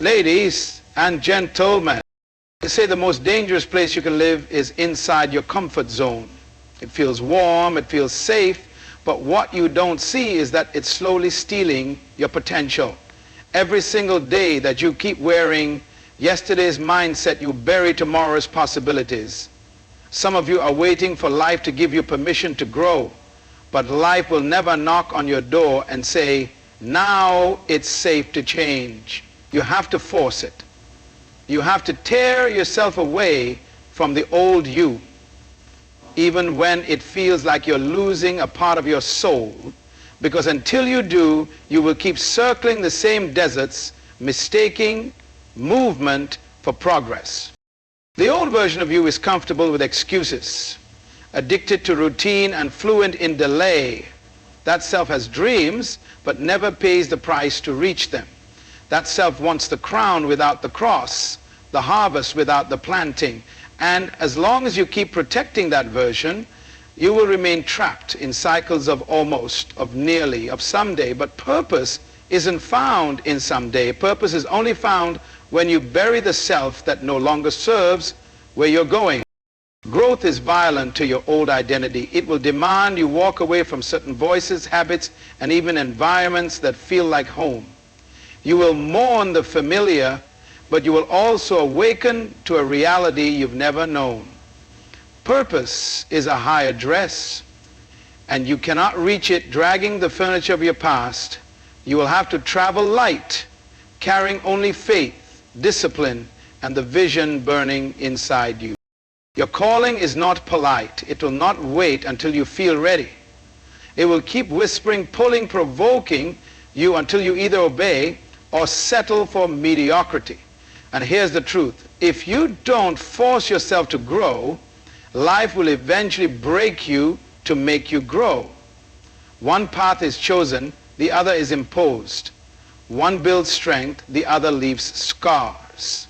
Ladies and gentlemen, they say the most dangerous place you can live is inside your comfort zone. It feels warm, it feels safe, but what you don't see is that it's slowly stealing your potential. Every single day that you keep wearing yesterday's mindset, you bury tomorrow's possibilities. Some of you are waiting for life to give you permission to grow, but life will never knock on your door and say, now it's safe to change. You have to force it. You have to tear yourself away from the old you, even when it feels like you're losing a part of your soul, because until you do, you will keep circling the same deserts, mistaking movement for progress. The old version of you is comfortable with excuses, addicted to routine and fluent in delay. That self has dreams, but never pays the price to reach them. That self wants the crown without the cross, the harvest without the planting. And as long as you keep protecting that version, you will remain trapped in cycles of almost, of nearly, of someday. But purpose isn't found in someday. Purpose is only found when you bury the self that no longer serves where you're going. Growth is violent to your old identity. It will demand you walk away from certain voices, habits, and even environments that feel like home. You will mourn the familiar, but you will also awaken to a reality you've never known. Purpose is a high address, and you cannot reach it dragging the furniture of your past. You will have to travel light, carrying only faith, discipline, and the vision burning inside you. Your calling is not polite. It will not wait until you feel ready. It will keep whispering, pulling, provoking you until you either obey or settle for mediocrity. And here's the truth. If you don't force yourself to grow, life will eventually break you to make you grow. One path is chosen, the other is imposed. One builds strength, the other leaves scars.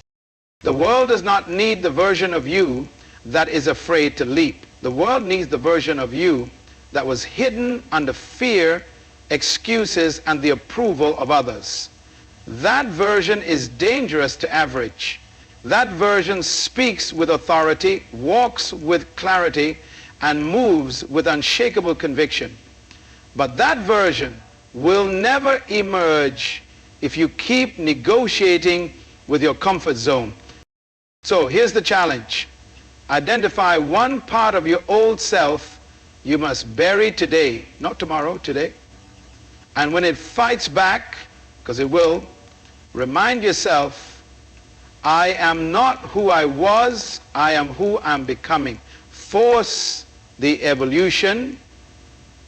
The world does not need the version of you that is afraid to leap. The world needs the version of you that was hidden under fear, excuses, and the approval of others. That version is dangerous to average. That version speaks with authority, walks with clarity, and moves with unshakable conviction. But that version will never emerge if you keep negotiating with your comfort zone. So here's the challenge. Identify one part of your old self you must bury today, not tomorrow, today. And when it fights back, because it will, remind yourself, I am not who I was, I am who I'm becoming. Force the evolution,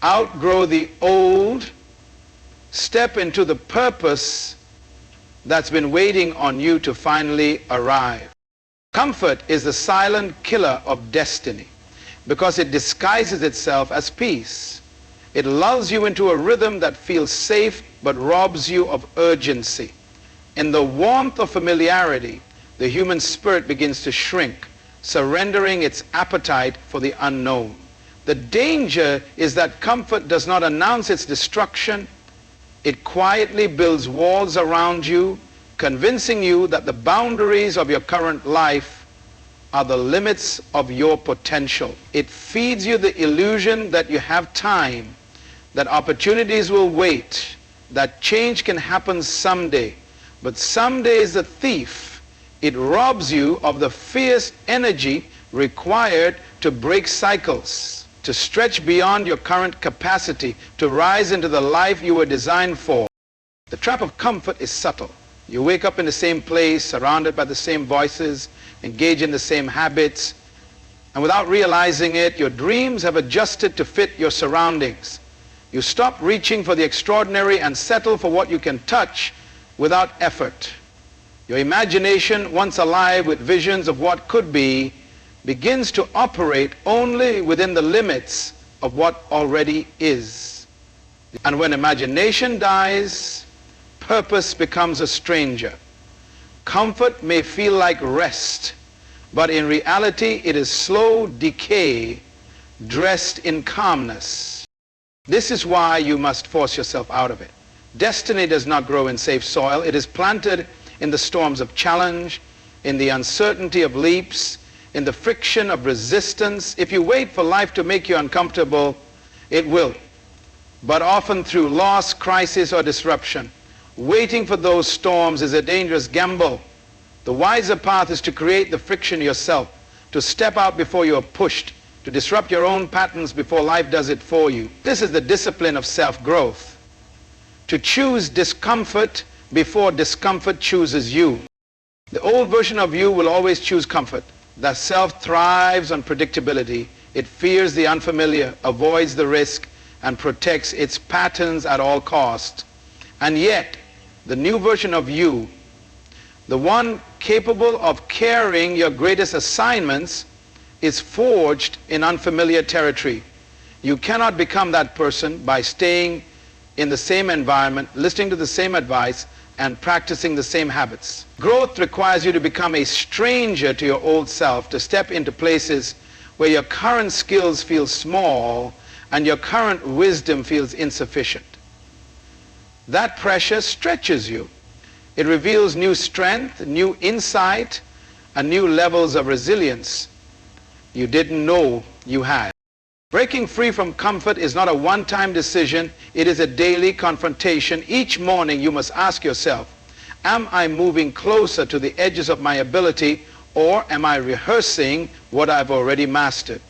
outgrow the old, step into the purpose that's been waiting on you to finally arrive. Comfort is the silent killer of destiny because it disguises itself as peace. It lulls you into a rhythm that feels safe but robs you of urgency. In the warmth of familiarity, the human spirit begins to shrink, surrendering its appetite for the unknown. The danger is that comfort does not announce its destruction. It quietly builds walls around you, convincing you that the boundaries of your current life are the limits of your potential. It feeds you the illusion that you have time, that opportunities will wait, that change can happen someday. But someday is a thief. It robs you of the fierce energy required to break cycles, to stretch beyond your current capacity, to rise into the life you were designed for. The trap of comfort is subtle. You wake up in the same place, surrounded by the same voices, engage in the same habits, and without realizing it, your dreams have adjusted to fit your surroundings. You stop reaching for the extraordinary and settle for what you can touch without effort. Your imagination, once alive with visions of what could be, begins to operate only within the limits of what already is. And when imagination dies, purpose becomes a stranger. Comfort may feel like rest, but in reality it is slow decay dressed in calmness. This is why you must force yourself out of it. Destiny does not grow in safe soil. It is planted in the storms of challenge, in the uncertainty of leaps, in the friction of resistance. If you wait for life to make you uncomfortable, it will. But often through loss, crisis, or disruption. Waiting for those storms is a dangerous gamble. The wiser path is to create the friction yourself, to step out before you are pushed, to disrupt your own patterns before life does it for you. This is the discipline of self-growth. To choose discomfort before discomfort chooses you. The old version of you will always choose comfort. The self thrives on predictability. It fears the unfamiliar, avoids the risk, and protects its patterns at all costs. And yet, the new version of you, the one capable of carrying your greatest assignments, is forged in unfamiliar territory. You cannot become that person by staying in the same environment, listening to the same advice, and practicing the same habits. Growth requires you to become a stranger to your old self, to step into places where your current skills feel small and your current wisdom feels insufficient. That pressure stretches you. It reveals new strength, new insight, and new levels of resilience you didn't know you had. Breaking free from comfort is not a one-time decision. It is a daily confrontation. Each morning you must ask yourself, am I moving closer to the edges of my ability, or am I rehearsing what I've already mastered?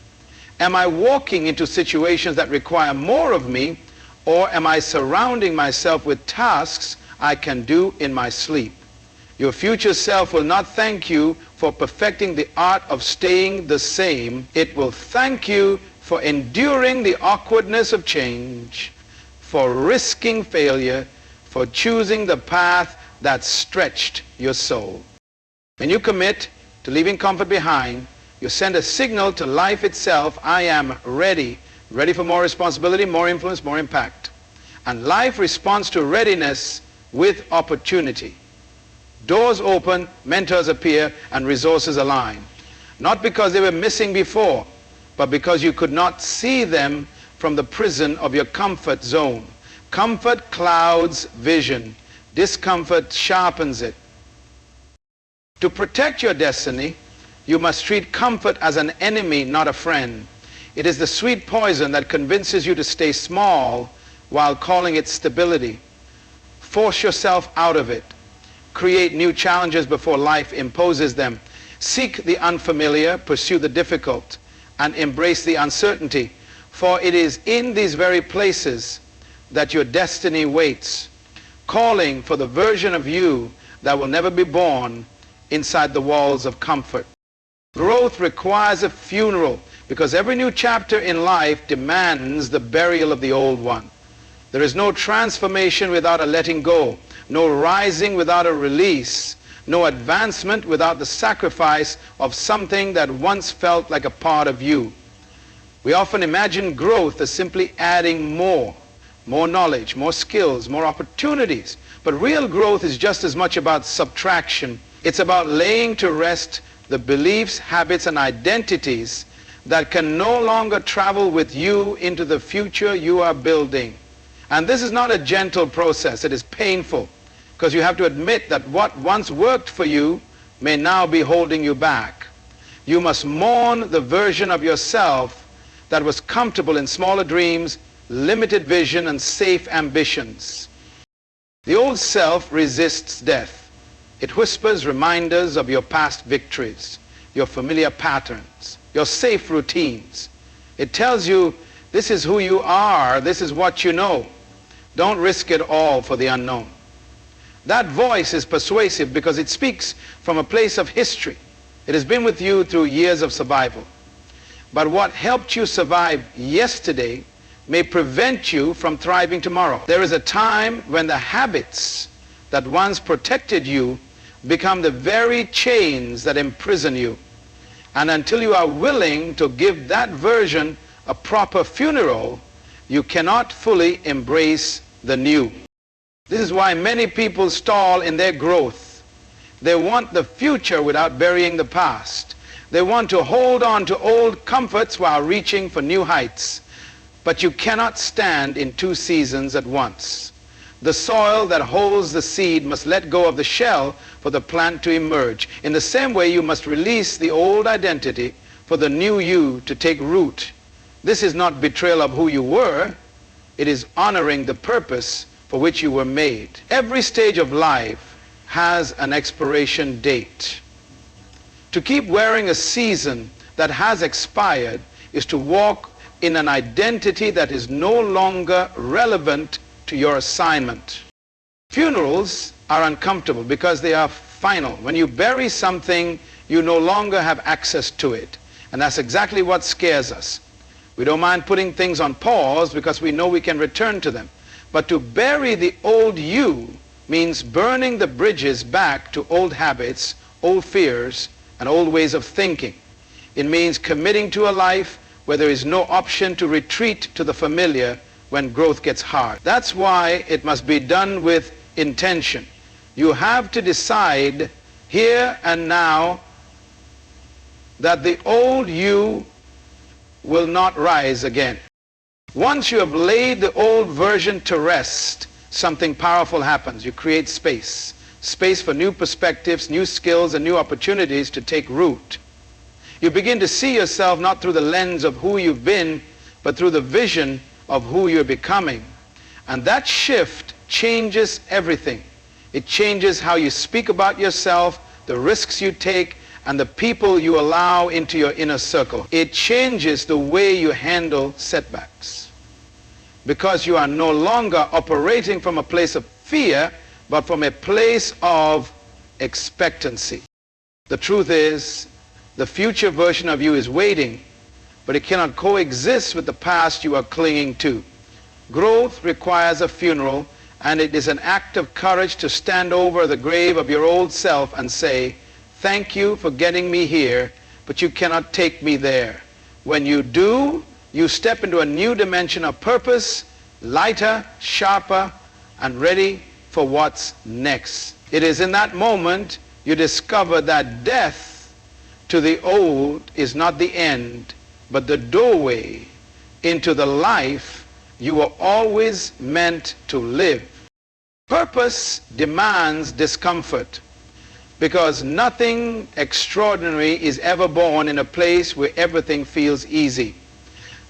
Am I walking into situations that require more of me, or am I surrounding myself with tasks I can do in my sleep? Your future self will not thank you for perfecting the art of staying the same. It will thank you for enduring the awkwardness of change, for risking failure, for choosing the path that stretched your soul. When you commit to leaving comfort behind, you send a signal to life itself, I am ready. Ready for more responsibility, more influence, more impact. And life responds to readiness with opportunity. Doors open, mentors appear, and resources align. Not because they were missing before, but because you could not see them from the prison of your comfort zone. Comfort clouds vision. Discomfort sharpens it. To protect your destiny, you must treat comfort as an enemy, not a friend. It is the sweet poison that convinces you to stay small while calling it stability. Force yourself out of it. Create new challenges before life imposes them. Seek the unfamiliar, pursue the difficult, and embrace the uncertainty. For it is in these very places that your destiny waits, calling for the version of you that will never be born inside the walls of comfort. Growth requires a funeral, because every new chapter in life demands the burial of the old one. There is no transformation without a letting go, no rising without a release, no advancement without the sacrifice of something that once felt like a part of you. We often imagine growth as simply adding more knowledge, more skills, more opportunities. But real growth is just as much about subtraction. It's about laying to rest the beliefs, habits, and identities that can no longer travel with you into the future you are building. And this is not a gentle process. It is painful, because you have to admit that what once worked for you may now be holding you back. You must mourn the version of yourself that was comfortable in smaller dreams, limited vision, and safe ambitions. The old self resists death. It whispers reminders of your past victories, your familiar patterns, your safe routines. It tells you, this is who you are, this is what you know. Don't risk it all for the unknown. That voice is persuasive because it speaks from a place of history. It has been with you through years of survival. But what helped you survive yesterday may prevent you from thriving tomorrow. There is a time when the habits that once protected you become the very chains that imprison you. And until you are willing to give that version a proper funeral, you cannot fully embrace the new. This is why many people stall in their growth. They want the future without burying the past. They want to hold on to old comforts while reaching for new heights. But you cannot stand in two seasons at once. The soil that holds the seed must let go of the shell for the plant to emerge. In the same way, you must release the old identity for the new you to take root. This is not betrayal of who you were. It is honoring the purpose for which you were made. Every stage of life has an expiration date. To keep wearing a season that has expired is to walk in an identity that is no longer relevant to your assignment. Funerals are uncomfortable because they are final. When you bury something, you no longer have access to it. And that's exactly what scares us. We don't mind putting things on pause because we know we can return to them. But to bury the old you means burning the bridges back to old habits, old fears, and old ways of thinking. It means committing to a life where there is no option to retreat to the familiar when growth gets hard. That's why it must be done with intention. You have to decide here and now that the old you will not rise again. Once you have laid the old version to rest, something powerful happens. You create space. Space for new perspectives, new skills, and new opportunities to take root. You begin to see yourself not through the lens of who you've been, but through the vision of who you're becoming. And that shift changes everything. It changes how you speak about yourself, the risks you take, and the people you allow into your inner circle. It changes the way you handle setbacks. Because you are no longer operating from a place of fear, but from a place of expectancy. The truth is, the future version of you is waiting, but it cannot coexist with the past you are clinging to. Growth requires a funeral, and it is an act of courage to stand over the grave of your old self and say, "Thank you for getting me here, but you cannot take me there." When you do, you step into a new dimension of purpose, lighter, sharper, and ready for what's next. It is in that moment you discover that death to the old is not the end, but the doorway into the life you were always meant to live. Purpose demands discomfort, because nothing extraordinary is ever born in a place where everything feels easy.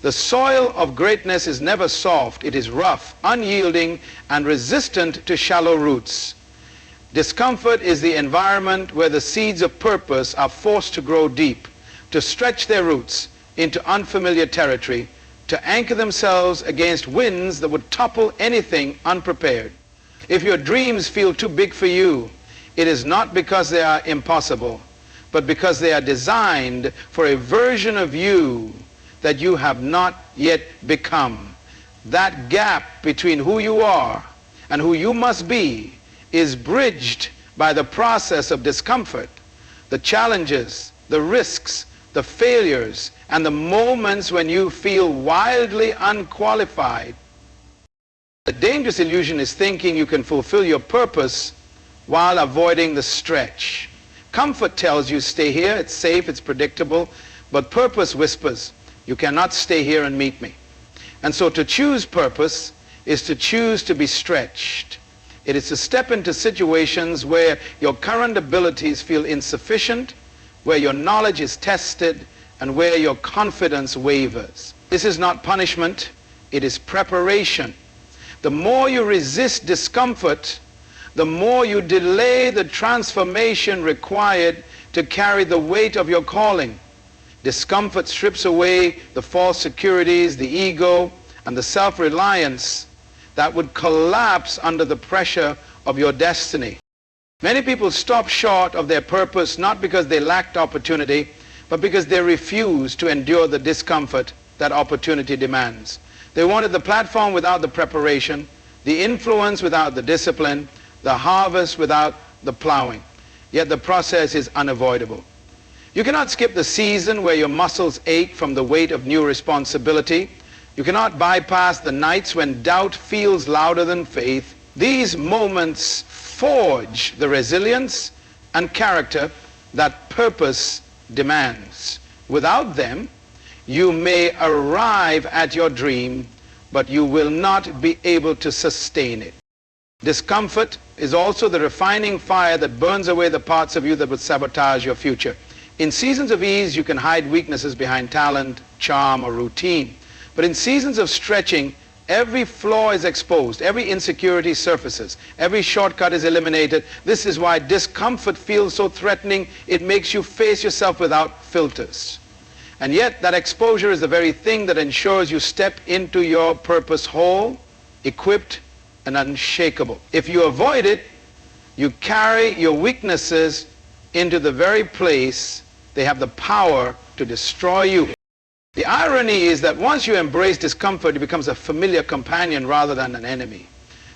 The soil of greatness is never soft. It is rough, unyielding, and resistant to shallow roots. Discomfort is the environment where the seeds of purpose are forced to grow deep, to stretch their roots into unfamiliar territory, to anchor themselves against winds that would topple anything unprepared. If your dreams feel too big for you, it is not because they are impossible, but because they are designed for a version of you that you have not yet become. That gap between who you are and who you must be is bridged by the process of discomfort, the challenges, the risks, the failures, and the moments when you feel wildly unqualified. The dangerous illusion is thinking you can fulfill your purpose while avoiding the stretch. Comfort tells you stay here, it's safe, it's predictable, but purpose whispers, you cannot stay here and meet me. And so to choose purpose is to choose to be stretched. It is to step into situations where your current abilities feel insufficient, where your knowledge is tested, and where your confidence wavers. This is not punishment, it is preparation. The more you resist discomfort, the more you delay the transformation required to carry the weight of your calling. Discomfort strips away the false securities, the ego, and the self-reliance that would collapse under the pressure of your destiny. Many people stop short of their purpose not because they lacked opportunity, but because they refused to endure the discomfort that opportunity demands. They wanted the platform without the preparation, the influence without the discipline, the harvest without the plowing. Yet the process is unavoidable. You cannot skip the season where your muscles ache from the weight of new responsibility. You cannot bypass the nights when doubt feels louder than faith. These moments forge the resilience and character that purpose demands. Without them, you may arrive at your dream, but you will not be able to sustain it. Discomfort is also the refining fire that burns away the parts of you that would sabotage your future. In seasons of ease, you can hide weaknesses behind talent, charm, or routine. But in seasons of stretching, every flaw is exposed, every insecurity surfaces, every shortcut is eliminated. This is why discomfort feels so threatening. It makes you face yourself without filters. And yet that exposure is the very thing that ensures you step into your purpose whole, equipped, and unshakable. If you avoid it, you carry your weaknesses into the very place they have the power to destroy you. The irony is that once you embrace discomfort, it becomes a familiar companion rather than an enemy.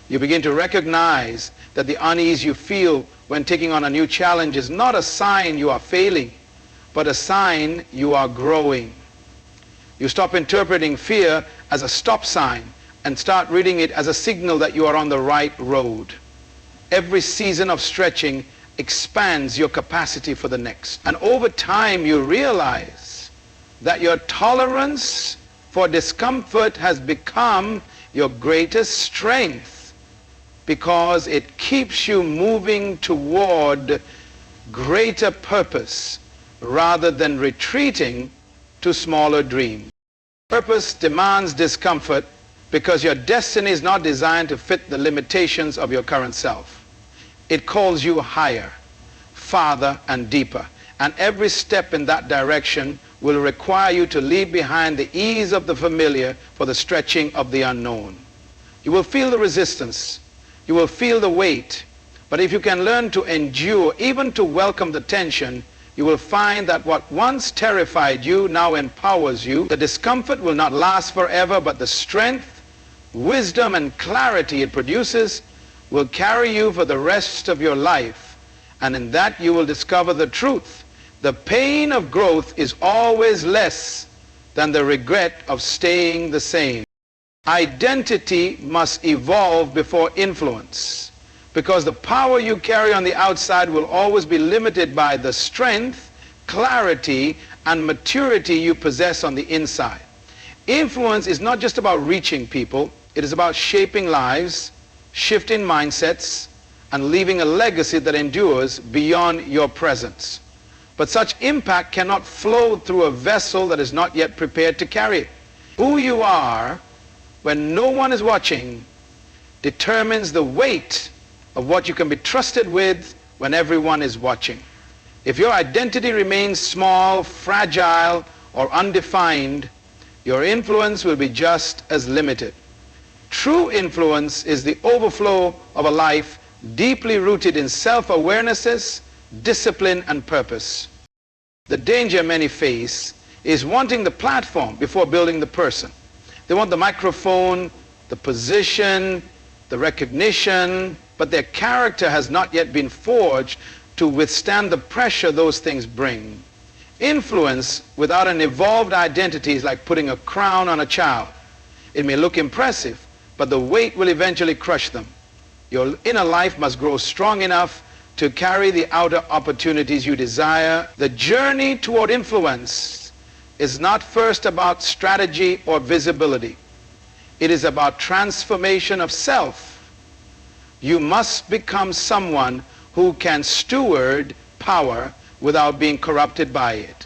You begin to recognize that the unease you feel when taking on a new challenge is not a sign you are failing, but a sign you are growing. You stop interpreting fear as a stop sign and start reading it as a signal that you are on the right road. Every season of stretching expands your capacity for the next. And over time you realize that your tolerance for discomfort has become your greatest strength, because it keeps you moving toward greater purpose rather than retreating to smaller dreams. Purpose demands discomfort because your destiny is not designed to fit the limitations of your current self. It calls you higher, farther, and deeper. And every step in that direction will require you to leave behind the ease of the familiar for the stretching of the unknown. You will feel the resistance. You will feel the weight. But if you can learn to endure, even to welcome the tension, you will find that what once terrified you now empowers you. The discomfort will not last forever, but the strength, wisdom, and clarity it produces will carry you for the rest of your life. And in that you will discover the truth. The pain of growth is always less than the regret of staying the same. Identity must evolve before influence, because the power you carry on the outside will always be limited by the strength, clarity, and maturity you possess on the inside. Influence is not just about reaching people. It is about shaping lives, shifting mindsets, and leaving a legacy that endures beyond your presence. But such impact cannot flow through a vessel that is not yet prepared to carry it. Who you are when no one is watching determines the weight of what you can be trusted with when everyone is watching. If your identity remains small, fragile, or undefined, your influence will be just as limited. True influence is the overflow of a life deeply rooted in self-awarenesses, discipline, and purpose. The danger many face is wanting the platform before building the person. They want the microphone, the position, the recognition, but their character has not yet been forged to withstand the pressure those things bring. Influence without an evolved identity is like putting a crown on a child. It may look impressive, but the weight will eventually crush them. Your inner life must grow strong enough to carry the outer opportunities you desire. The journey toward influence is not first about strategy or visibility. It is about transformation of self. You must become someone who can steward power without being corrupted by it,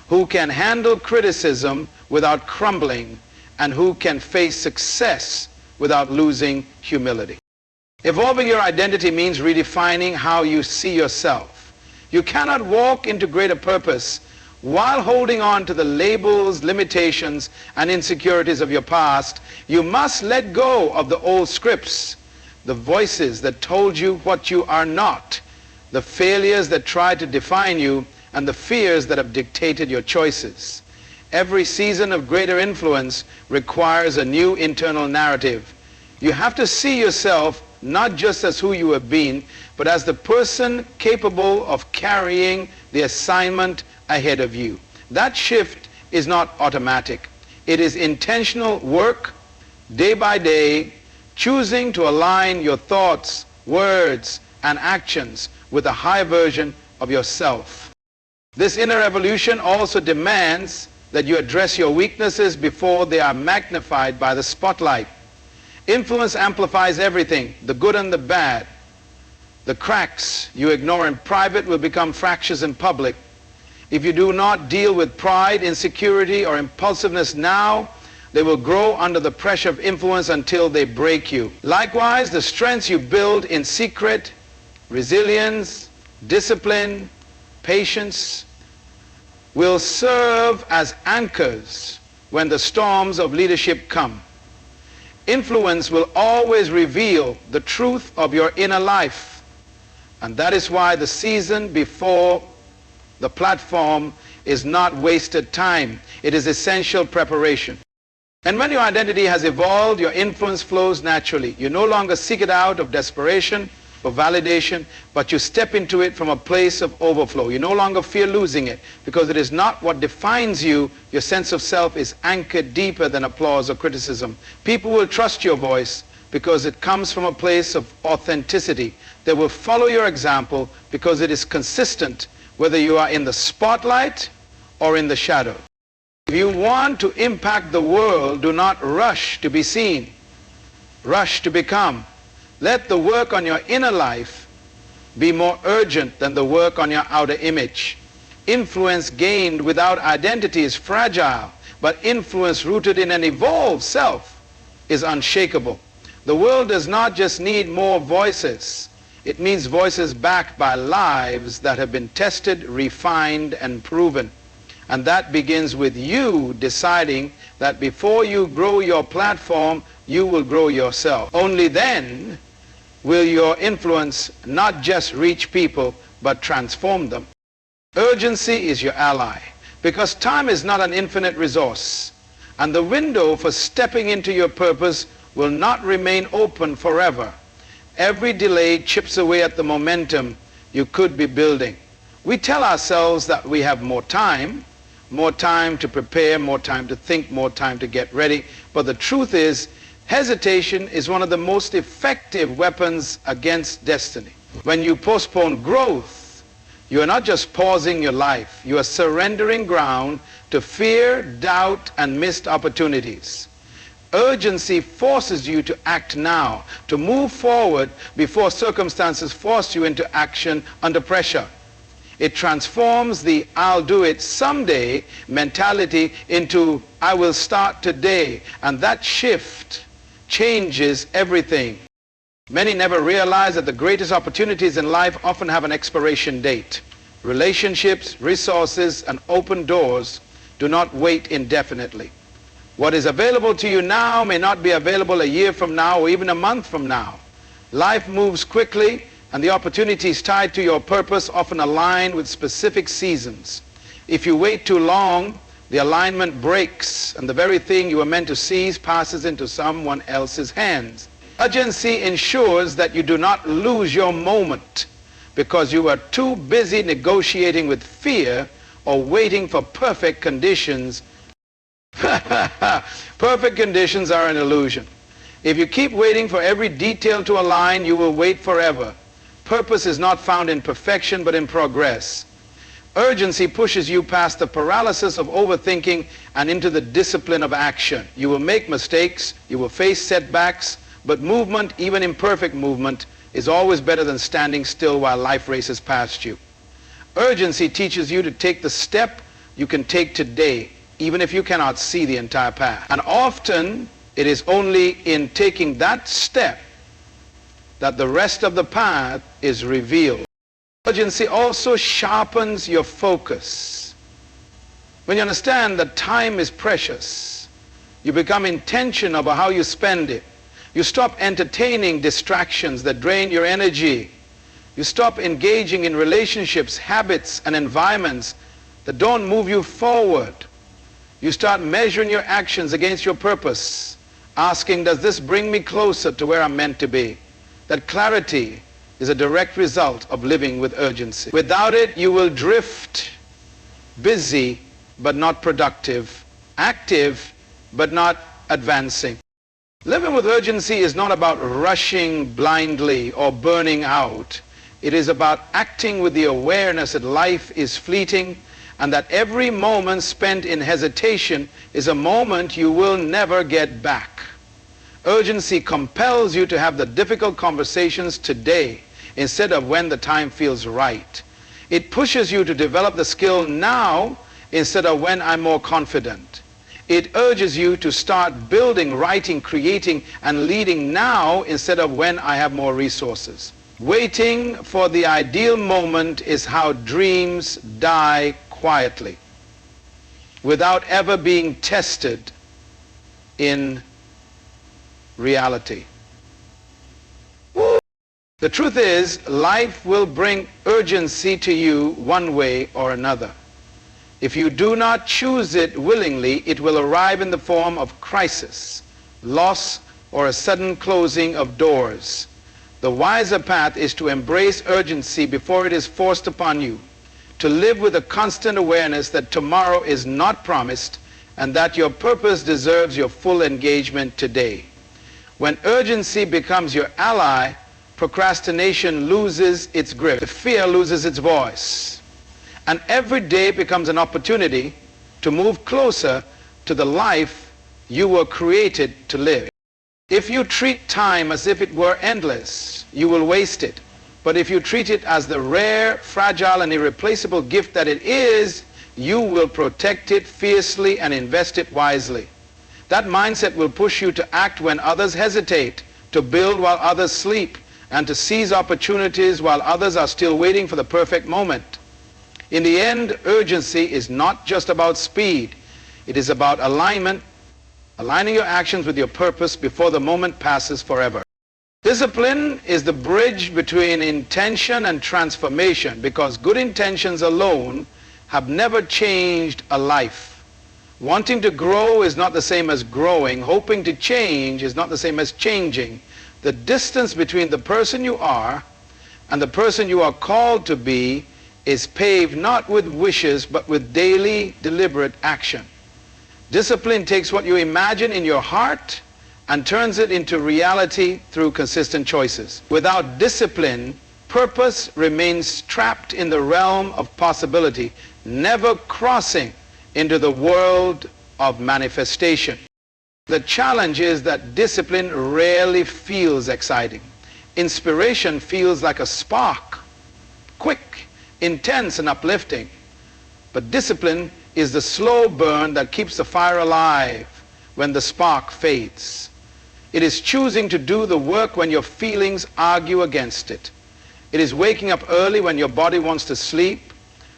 who can handle criticism without crumbling, and who can face success without losing humility. Evolving your identity means redefining how you see yourself. You cannot walk into greater purpose while holding on to the labels, limitations, and insecurities of your past. You must let go of the old scripts, the voices that told you what you are not, the failures that tried to define you, and the fears that have dictated your choices. Every season of greater influence requires a new internal narrative. You have to see yourself not just as who you have been, but as the person capable of carrying the assignment ahead of you. That shift is not automatic. It is intentional work, day by day, choosing to align your thoughts, words, and actions with a high version of yourself. This inner evolution also demands that you address your weaknesses before they are magnified by the spotlight. Influence amplifies everything, the good and the bad. The cracks you ignore in private will become fractures in public. If you do not deal with pride, insecurity, or impulsiveness now, they will grow under the pressure of influence until they break you. Likewise, the strengths you build in secret, resilience, discipline, patience, will serve as anchors when the storms of leadership come. Influence will always reveal the truth of your inner life. And that is why the season before the platform is not wasted time. It is essential preparation. And when your identity has evolved, your influence flows naturally. You no longer seek it out of desperation or validation, but you step into it from a place of overflow. You no longer fear losing it because it is not what defines you. Your sense of self is anchored deeper than applause or criticism. People will trust your voice because it comes from a place of authenticity. They will follow your example because it is consistent, whether you are in the spotlight or in the shadow. If you want to impact the world, do not rush to be seen. Rush to become. Let the work on your inner life be more urgent than the work on your outer image. Influence gained without identity is fragile, but influence rooted in an evolved self is unshakable. The world does not just need more voices. It needs voices backed by lives that have been tested, refined, and proven. And that begins with you deciding that before you grow your platform, you will grow yourself. Only then will your influence not just reach people, but transform them. Urgency is your ally, because time is not an infinite resource, and the window for stepping into your purpose will not remain open forever. Every delay chips away at the momentum you could be building. We tell ourselves that we have more time to prepare, more time to think, more time to get ready. But the truth is, hesitation is one of the most effective weapons against destiny. When you postpone growth, you are not just pausing your life, you are surrendering ground to fear, doubt, and missed opportunities. Urgency forces you to act now, to move forward before circumstances force you into action under pressure. It transforms the "I'll do it someday" mentality into "I will start today," and that shift changes everything. Many never realize that the greatest opportunities in life often have an expiration date. Relationships, resources, and open doors do not wait indefinitely. What is available to you now may not be available a year from now or even a month from now. Life moves quickly, and the opportunities tied to your purpose often align with specific seasons. If you wait too long, the alignment breaks, and the very thing you were meant to seize passes into someone else's hands. Urgency ensures that you do not lose your moment because you are too busy negotiating with fear or waiting for perfect conditions. Perfect conditions are an illusion. If you keep waiting for every detail to align, you will wait forever. Purpose is not found in perfection, but in progress. Urgency pushes you past the paralysis of overthinking and into the discipline of action. You will make mistakes, you will face setbacks, but movement, even imperfect movement, is always better than standing still while life races past you. Urgency teaches you to take the step you can take today, even if you cannot see the entire path. And often, it is only in taking that step that the rest of the path is revealed. Urgency also sharpens your focus. When you understand that time is precious, you become intentional about how you spend it. You stop entertaining distractions that drain your energy. You stop engaging in relationships, habits, and environments that don't move you forward. You start measuring your actions against your purpose, asking, does this bring me closer to where I'm meant to be? That clarity is a direct result of living with urgency. Without it, you will drift, busy but not productive, active but not advancing. Living with urgency is not about rushing blindly or burning out. It is about acting with the awareness that life is fleeting and that every moment spent in hesitation is a moment you will never get back. Urgency compels you to have the difficult conversations today instead of when the time feels right. It pushes you to develop the skill now instead of when I'm more confident. It urges you to start building, writing, creating, and leading now instead of when I have more resources. Waiting for the ideal moment is how dreams die quietly, without ever being tested in reality. The truth is, life will bring urgency to you one way or another. If you do not choose it willingly, it will arrive in the form of crisis, loss, or a sudden closing of doors. The wiser path is to embrace urgency before it is forced upon you, to live with a constant awareness that tomorrow is not promised and that your purpose deserves your full engagement today. When urgency becomes your ally, procrastination loses its grip, fear loses its voice, and every day becomes an opportunity to move closer to the life you were created to live. If you treat time as if it were endless, you will waste it. But if you treat it as the rare, fragile, and irreplaceable gift that it is, you will protect it fiercely and invest it wisely. That mindset will push you to act when others hesitate, to build while others sleep, and to seize opportunities while others are still waiting for the perfect moment. In the end, urgency is not just about speed. It is about alignment, aligning your actions with your purpose before the moment passes forever. Discipline is the bridge between intention and transformation, because good intentions alone have never changed a life. Wanting to grow is not the same as growing. Hoping to change is not the same as changing. The distance between the person you are and the person you are called to be is paved not with wishes but with daily deliberate action. Discipline takes what you imagine in your heart and turns it into reality through consistent choices. Without discipline, purpose remains trapped in the realm of possibility, never crossing into the world of manifestation. The challenge is that discipline rarely feels exciting. Inspiration feels like a spark, quick, intense, and uplifting. But discipline is the slow burn that keeps the fire alive when the spark fades. It is choosing to do the work when your feelings argue against it. It is waking up early when your body wants to sleep,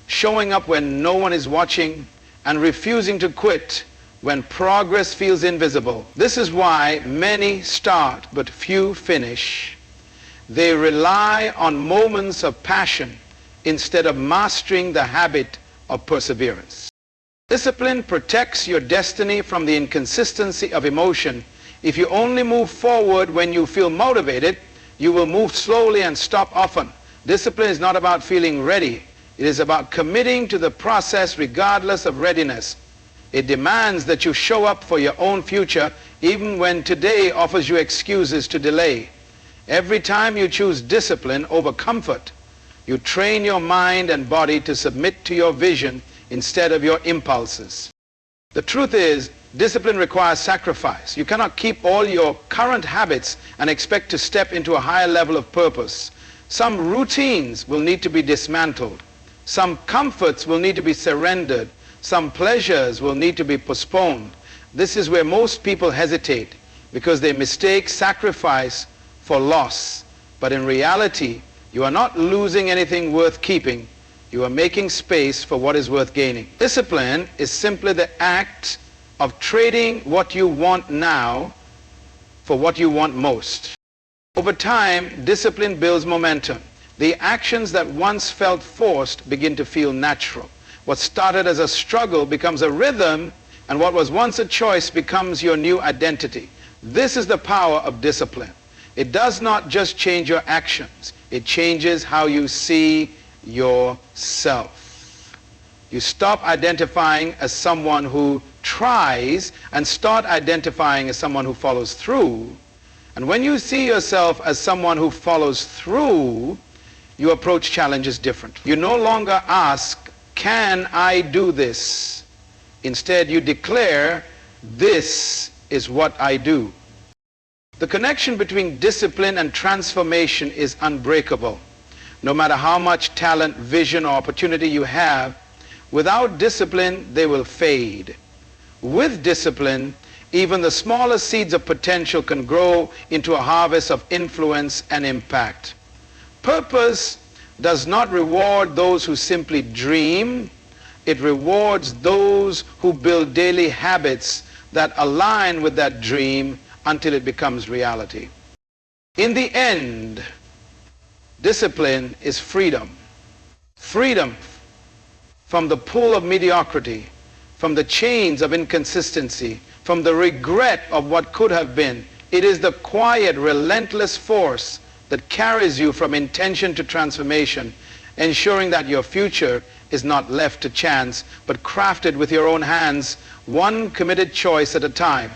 showing up when no one is watching, and refusing to quit when progress feels invisible. This is why many start but few finish. They rely on moments of passion instead of mastering the habit of perseverance. Discipline protects your destiny from the inconsistency of emotion. If you only move forward when you feel motivated, you will move slowly and stop often. Discipline is not about feeling ready. It is about committing to the process regardless of readiness. It demands that you show up for your own future even when today offers you excuses to delay. Every time you choose discipline over comfort, you train your mind and body to submit to your vision instead of your impulses. The truth is, discipline requires sacrifice. You cannot keep all your current habits and expect to step into a higher level of purpose. Some routines will need to be dismantled. Some comforts will need to be surrendered. Some pleasures will need to be postponed. This is where most people hesitate because they mistake sacrifice for loss. But in reality, you are not losing anything worth keeping. You are making space for what is worth gaining. Discipline is simply the act of trading what you want now for what you want most. Over time, discipline builds momentum. The actions that once felt forced begin to feel natural. What started as a struggle becomes a rhythm, and what was once a choice becomes your new identity. This is the power of discipline. It does not just change your actions. It changes how you see yourself. You stop identifying as someone who tries and start identifying as someone who follows through. And when you see yourself as someone who follows through, you approach challenges differently. You no longer ask, can I do this? Instead, you declare, this is what I do. The connection between discipline and transformation is unbreakable. No matter how much talent, vision, or opportunity you have, without discipline, they will fade. With discipline, even the smallest seeds of potential can grow into a harvest of influence and impact. Purpose does not reward those who simply dream. It rewards those who build daily habits that align with that dream until it becomes reality. In the end, discipline is freedom. Freedom from the pull of mediocrity, from the chains of inconsistency, from the regret of what could have been. It is the quiet, relentless force that carries you from intention to transformation, ensuring that your future is not left to chance, but crafted with your own hands, one committed choice at a time.